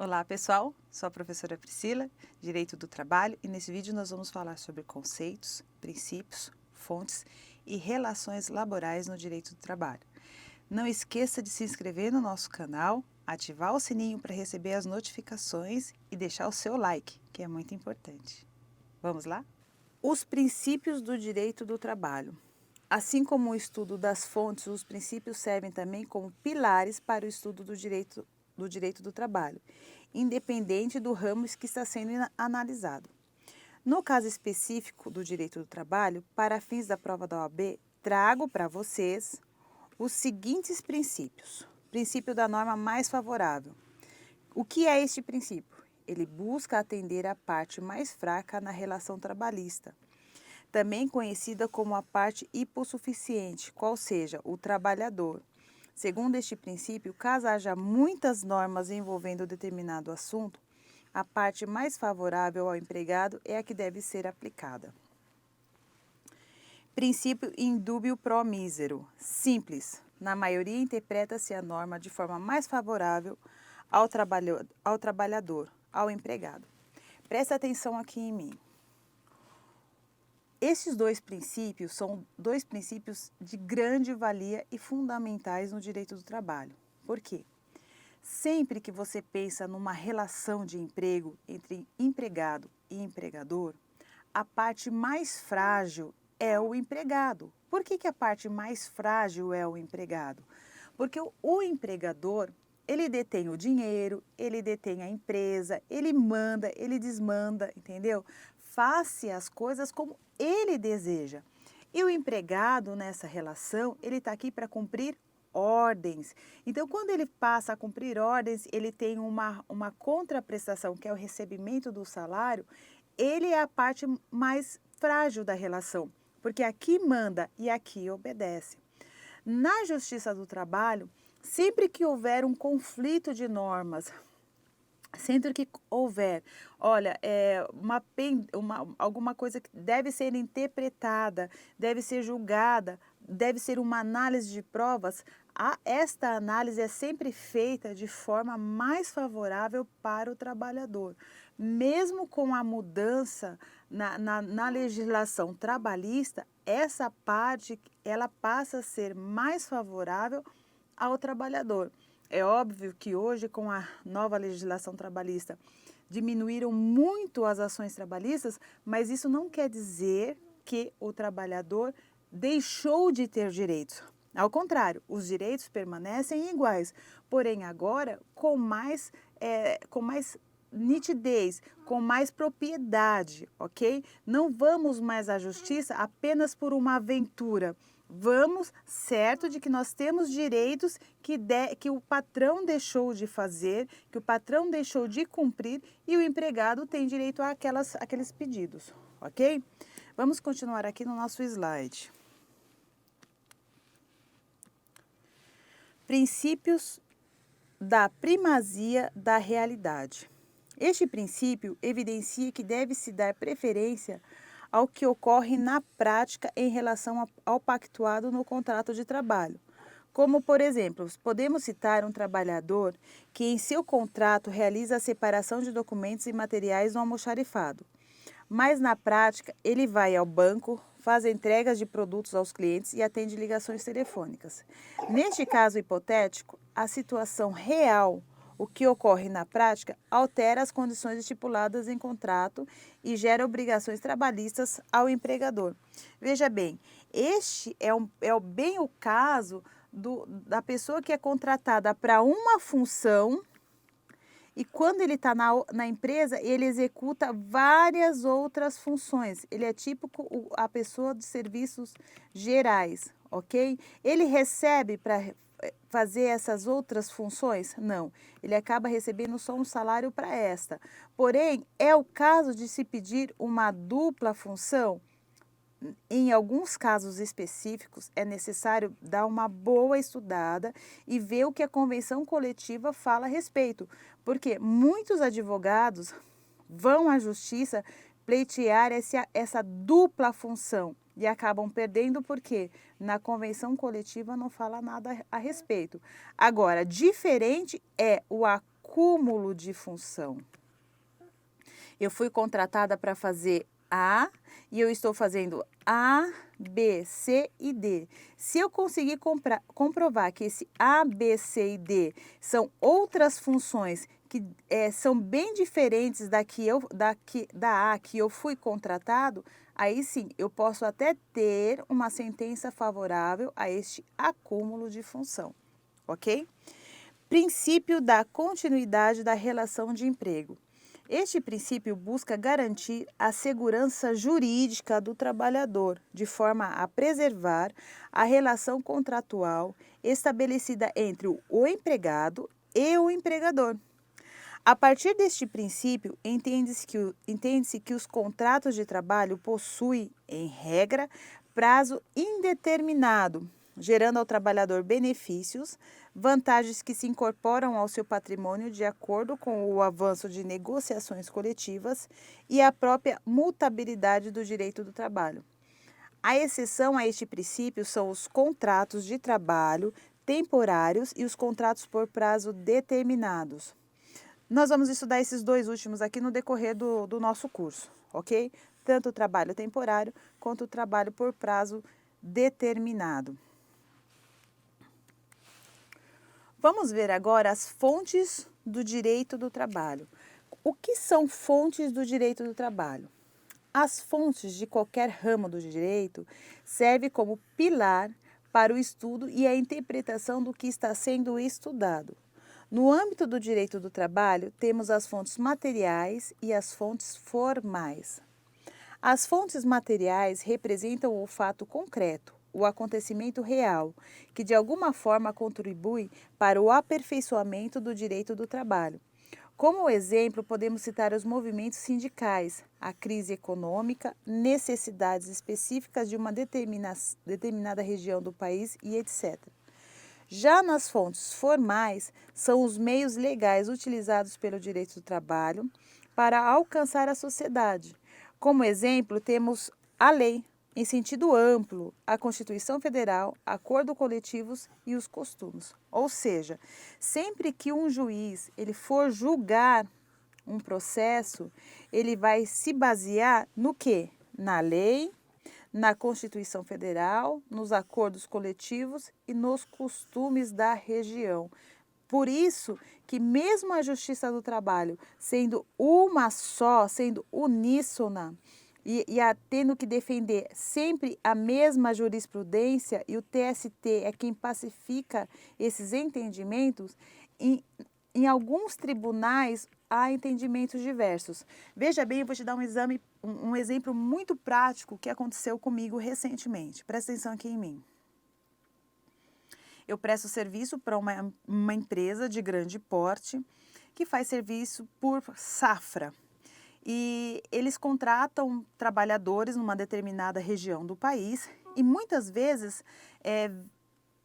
Olá pessoal, sou a professora Priscila, Direito do Trabalho, e nesse vídeo nós vamos falar sobre conceitos, princípios, fontes e relações laborais no direito do trabalho. Não esqueça de se inscrever no nosso canal, ativar o sininho para receber as notificações e deixar o seu like, que é muito importante. Vamos lá? Os princípios do direito do trabalho. Assim como o estudo das fontes, os princípios servem também como pilares para o estudo do direito do trabalho, independente do ramo que está sendo analisado. No caso específico do direito do trabalho, para fins da prova da OAB, trago para vocês os seguintes princípios. Princípio da norma mais favorável. O que é este princípio? Ele busca atender a parte mais fraca na relação trabalhista, também conhecida como a parte hipossuficiente, qual seja, o trabalhador. Segundo este princípio, caso haja muitas normas envolvendo determinado assunto, a parte mais favorável ao empregado é a que deve ser aplicada. Princípio indubio pro misero. Simples. Na maioria, interpreta-se a norma de forma mais favorável ao trabalhador, ao empregado. Presta atenção aqui em mim. Estes dois princípios são dois princípios de grande valia e fundamentais no direito do trabalho. Por quê? Sempre que você pensa numa relação de emprego entre empregado e empregador, a parte mais frágil é o empregado. Por que a parte mais frágil é o empregado? Porque o empregador, ele detém o dinheiro, ele detém a empresa, ele manda, ele desmanda, entendeu? Faça as coisas como ele deseja. E o empregado nessa relação, ele está aqui para cumprir ordens. Então, quando ele passa a cumprir ordens, ele tem uma contraprestação, que é o recebimento do salário, ele é a parte mais frágil da relação, porque aqui manda e aqui obedece. Na Justiça do Trabalho, sempre que houver um conflito de normas, sempre que houver, olha, alguma coisa que deve ser interpretada, deve ser julgada, deve ser uma análise de provas, esta análise é sempre feita de forma mais favorável para o trabalhador. Mesmo com a mudança na legislação trabalhista, essa parte ela passa a ser mais favorável ao trabalhador. É óbvio que hoje, com a nova legislação trabalhista, diminuíram muito as ações trabalhistas, mas isso não quer dizer que o trabalhador deixou de ter direitos. Ao contrário, os direitos permanecem iguais, porém agora com mais nitidez, com mais propriedade, ok? Não vamos mais à justiça apenas por uma aventura. Vamos certo de que nós temos direitos que o patrão deixou de fazer, que o patrão deixou de cumprir e o empregado tem direito àqueles pedidos, ok? Vamos continuar aqui no nosso slide. Princípios da primazia da realidade. Este princípio evidencia que deve-se dar preferência ao que ocorre na prática em relação ao pactuado no contrato de trabalho. Como, por exemplo, podemos citar um trabalhador que em seu contrato realiza a separação de documentos e materiais no almoxarifado, mas na prática ele vai ao banco, faz entregas de produtos aos clientes e atende ligações telefônicas. Neste caso hipotético, a situação real, o que ocorre na prática, altera as condições estipuladas em contrato e gera obrigações trabalhistas ao empregador. Veja bem, este é bem o caso da pessoa que é contratada para uma função e quando ele está na empresa, ele executa várias outras funções. Ele é típico a pessoa de serviços gerais, ok? Ele recebe para fazer essas outras funções? Não. Ele acaba recebendo só um salário para esta. Porém, é o caso de se pedir uma dupla função? Em alguns casos específicos, é necessário dar uma boa estudada e ver o que a convenção coletiva fala a respeito, porque muitos advogados vão à justiça pleitear essa dupla função e acabam perdendo porque na convenção coletiva não fala nada a respeito. Agora, diferente é o acordo acúmulo de função. Eu fui contratada para fazer A e eu estou fazendo A, B, C e D. Se eu conseguir comprovar que esse A, B, C e D são outras funções que são bem diferentes da A que eu fui contratado, aí sim eu posso até ter uma sentença favorável a este acúmulo de função, ok? Princípio da continuidade da relação de emprego. Este princípio busca garantir a segurança jurídica do trabalhador, de forma a preservar a relação contratual estabelecida entre o empregado e o empregador. A partir deste princípio, entende-se que os contratos de trabalho possuem, em regra, prazo indeterminado, gerando ao trabalhador benefícios, vantagens que se incorporam ao seu patrimônio de acordo com o avanço de negociações coletivas e a própria mutabilidade do direito do trabalho. A exceção a este princípio são os contratos de trabalho temporários e os contratos por prazo determinados. Nós vamos estudar esses dois últimos aqui no decorrer do nosso curso, ok? Tanto o trabalho temporário quanto o trabalho por prazo determinado. Vamos ver agora as fontes do direito do trabalho. O que são fontes do direito do trabalho? As fontes de qualquer ramo do direito servem como pilar para o estudo e a interpretação do que está sendo estudado. No âmbito do direito do trabalho, temos as fontes materiais e as fontes formais. As fontes materiais representam o fato concreto, o acontecimento real, que de alguma forma contribui para o aperfeiçoamento do direito do trabalho. Como exemplo, podemos citar os movimentos sindicais, a crise econômica, necessidades específicas de uma determinada região do país e etc. Já nas fontes formais, são os meios legais utilizados pelo direito do trabalho para alcançar a sociedade. Como exemplo, temos a lei, em sentido amplo, a Constituição Federal, acordos coletivos e os costumes. Ou seja, sempre que um juiz ele for julgar um processo, ele vai se basear no quê? Na lei, na Constituição Federal, nos acordos coletivos e nos costumes da região. Por isso que mesmo a Justiça do Trabalho sendo uma só, sendo uníssona tendo que defender sempre a mesma jurisprudência e o TST é quem pacifica esses entendimentos, em alguns tribunais há entendimentos diversos. Veja bem, eu vou te dar um exemplo muito prático que aconteceu comigo recentemente. Presta atenção aqui em mim. Eu presto serviço para uma empresa de grande porte que faz serviço por safra. E eles contratam trabalhadores numa determinada região do país e muitas vezes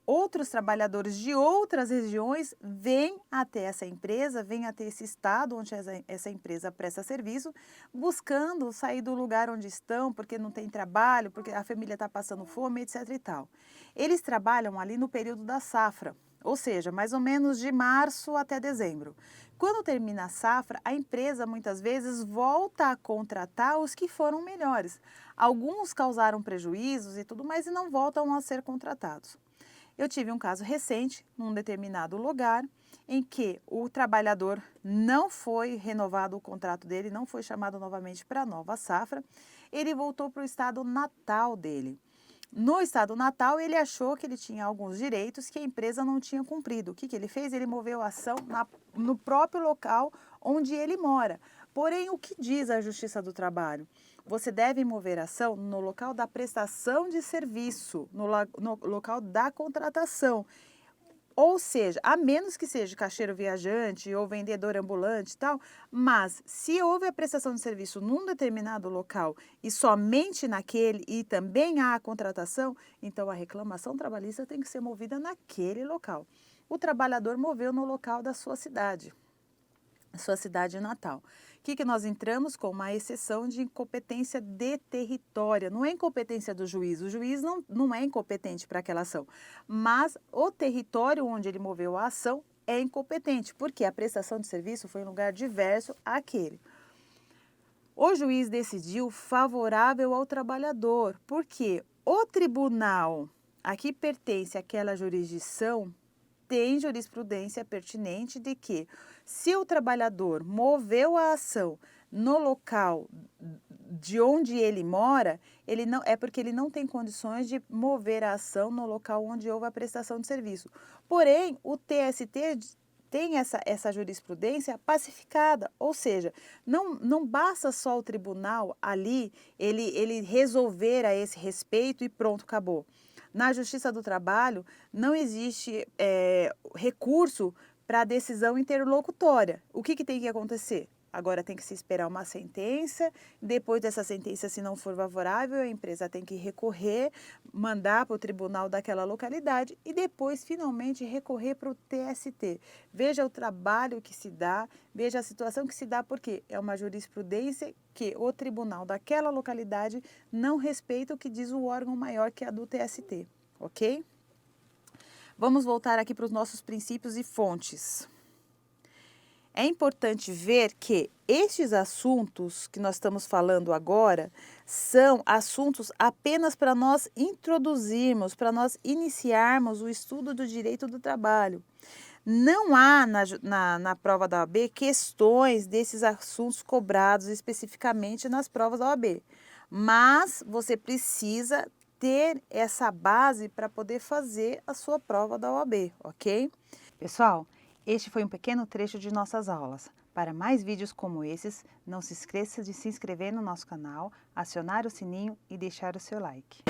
outros trabalhadores de outras regiões vêm até essa empresa, vêm até esse estado onde essa empresa presta serviço, buscando sair do lugar onde estão, porque não tem trabalho, porque a família está passando fome, etc. e tal. Eles trabalham ali no período da safra, ou seja, mais ou menos de março até dezembro. Quando termina a safra, a empresa muitas vezes volta a contratar os que foram melhores. Alguns causaram prejuízos e tudo mais e não voltam a ser contratados. Eu tive um caso recente, num determinado lugar, em que o trabalhador não foi renovado o contrato dele, não foi chamado novamente para a nova safra, ele voltou para o estado natal dele. No estado natal, ele achou que ele tinha alguns direitos que a empresa não tinha cumprido. O que ele fez? Ele moveu a ação no próprio local onde ele mora. Porém, o que diz a Justiça do Trabalho? Você deve mover ação no local da prestação de serviço, no local da contratação. Ou seja, a menos que seja caixeiro viajante ou vendedor ambulante e tal, mas se houve a prestação de serviço num determinado local e somente naquele e também há a contratação, então a reclamação trabalhista tem que ser movida naquele local. O trabalhador moveu no local da sua cidade natal. O que nós entramos com uma exceção de incompetência de território, não é incompetência do juiz, o juiz não é incompetente para aquela ação, mas o território onde ele moveu a ação é incompetente, porque a prestação de serviço foi em lugar diverso àquele. O juiz decidiu favorável ao trabalhador, porque o tribunal a que pertence àquela jurisdição tem jurisprudência pertinente de que, se o trabalhador moveu a ação no local de onde ele mora, ele não, é porque ele não tem condições de mover a ação no local onde houve a prestação de serviço. Porém, o TST tem essa jurisprudência pacificada, ou seja, não basta só o tribunal ali, ele resolver a esse respeito e pronto, acabou. Na Justiça do Trabalho, não existe recurso para decisão interlocutória. O que tem que acontecer? Agora tem que se esperar uma sentença, depois dessa sentença, se não for favorável, a empresa tem que recorrer, mandar para o tribunal daquela localidade e depois, finalmente, recorrer para o TST. Veja o trabalho que se dá, veja a situação que se dá, porque é uma jurisprudência que o tribunal daquela localidade não respeita o que diz o órgão maior, que é a do TST, ok? Vamos voltar aqui para os nossos princípios e fontes. É importante ver que estes assuntos que nós estamos falando agora são assuntos apenas para nós introduzirmos, para nós iniciarmos o estudo do direito do trabalho. Não há na prova da OAB questões desses assuntos cobrados especificamente nas provas da OAB, mas você precisa ter essa base para poder fazer a sua prova da OAB, ok? Pessoal, este foi um pequeno trecho de nossas aulas. Para mais vídeos como esses, não se esqueça de se inscrever no nosso canal, acionar o sininho e deixar o seu like.